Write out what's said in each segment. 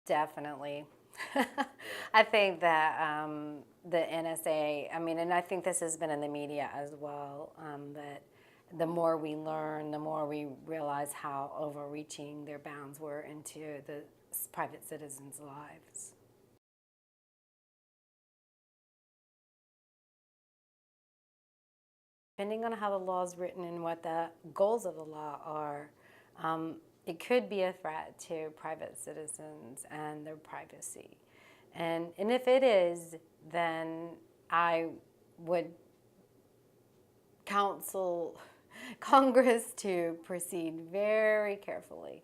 Definitely. I think that the NSA, I mean, and I think this has been in the media as well, that the more we learn, the more we realize how overreaching their bounds were into the private citizens' lives. Depending on how the law is written and what the goals of the law are, it could be a threat to private citizens and their privacy. And if it is, then I would counsel Congress to proceed very carefully.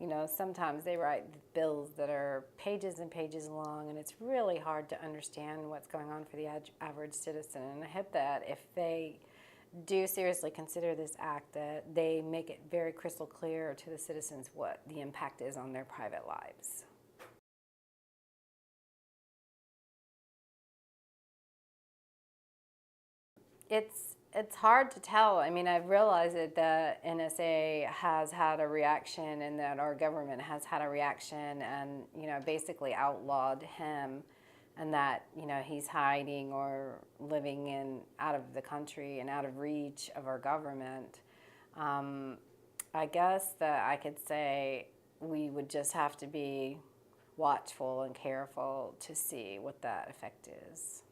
You know, sometimes they write bills that are pages and pages long, and it's really hard to understand what's going on for the average citizen. And I hope that if they do seriously consider this act, that they make it very crystal clear to the citizens what the impact is on their private lives. It's hard to tell. I mean, I've realized that the NSA has had a reaction, and that our government has had a reaction, and basically outlawed him, and that he's hiding or living in out of the country and out of reach of our government. I guess that I could say we would just have to be watchful and careful to see what that effect is.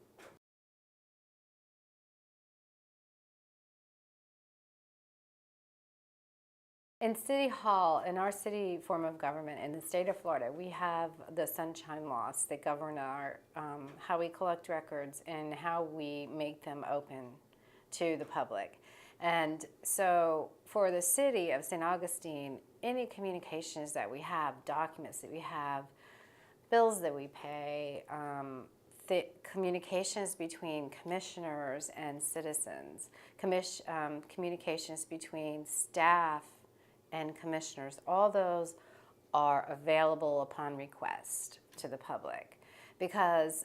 In City Hall, in our city form of government in the state of Florida, we have the sunshine laws that govern our how we collect records and how we make them open to the public. And so for the city of St. Augustine, any communications that we have, documents that we have, bills that we pay, the communications between commissioners and citizens, communications between staff and commissioners, all those are available upon request to the public, because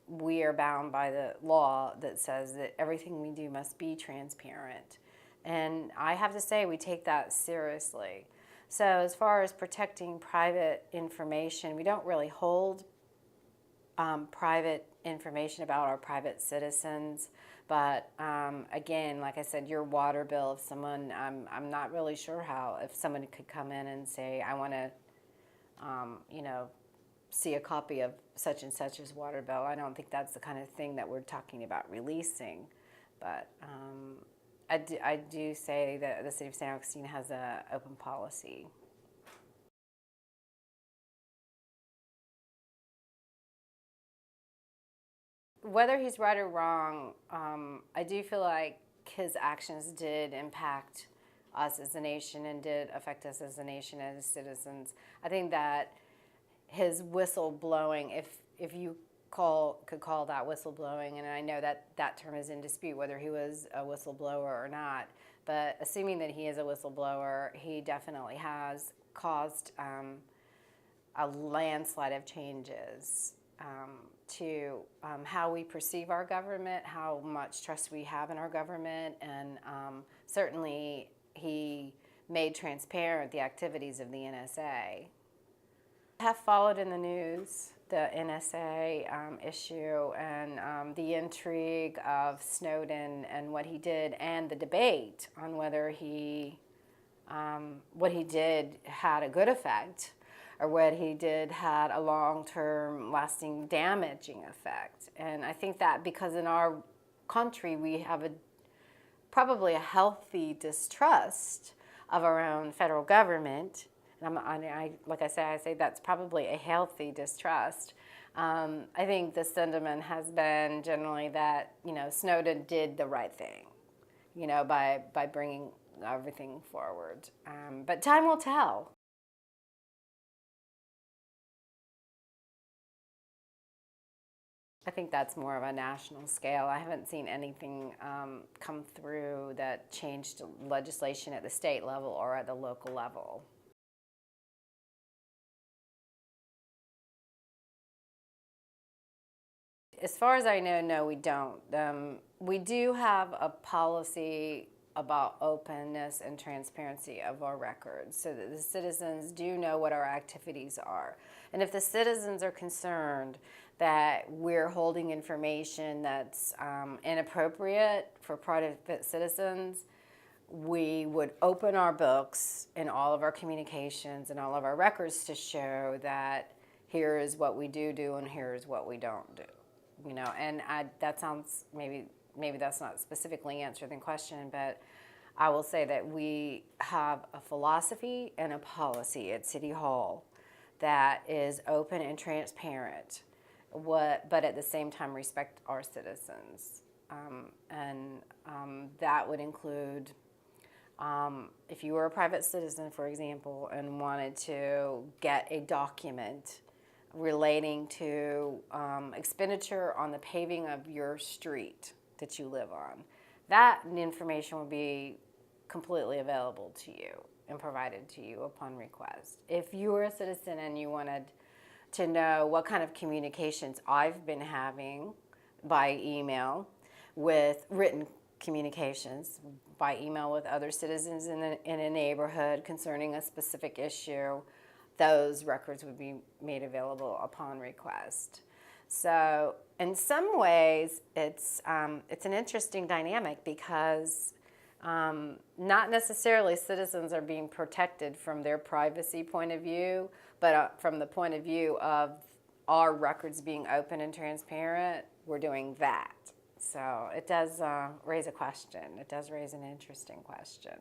we are bound by the law that says that everything we do must be transparent. And I have to say, we take that seriously. So as far as protecting private information, we don't really hold private information about our private citizens. But again, like I said, your water bill, if someone, I'm not really sure how, if someone could come in and say, I want to, see a copy of such and such's water bill. I don't think that's the kind of thing that we're talking about releasing. But I do say that the city of St. Augustine has an open policy. Whether he's right or wrong, I do feel like his actions did impact us as a nation and did affect us as a nation and as citizens. I think that his whistle blowing, if you could call that whistle blowing, and I know that that term is in dispute whether he was a whistleblower or not, but assuming that he is a whistleblower, he definitely has caused a landslide of changes to how we perceive our government, how much trust we have in our government, and certainly he made transparent the activities of the NSA. I have followed in the news the NSA issue and the intrigue of Snowden and what he did, and the debate on whether what he did had a good effect, or what he did had a long-term lasting damaging effect. And I think that because in our country we have probably a healthy distrust of our own federal government, and like I say that's probably a healthy distrust. I think the sentiment has been generally that Snowden did the right thing, by bringing everything forward. But time will tell. I think that's more of a national scale. I haven't seen anything come through that changed legislation at the state level or at the local level. As far as I know, no, we don't. We do have a policy about openness and transparency of our records so that the citizens do know what our activities are. And if the citizens are concerned that we're holding information that's inappropriate for private citizens, we would open our books and all of our communications and all of our records to show that here is what we do and here is what we don't do. You know, and that sounds maybe that's not specifically answering the question, but I will say that we have a philosophy and a policy at City Hall that is open and transparent, but at the same time respect our citizens. That would include if you were a private citizen, for example, and wanted to get a document relating to expenditure on the paving of your street that you live on, that information will be completely available to you and provided to you upon request. If you were a citizen and you wanted to know what kind of communications I've been having by email with written communications, by email with other citizens in a neighborhood concerning a specific issue, those records would be made available upon request. So in some ways, it's an interesting dynamic because not necessarily citizens are being protected from their privacy point of view, but from the point of view of our records being open and transparent, we're doing that. So it does raise a question. It does raise an interesting question.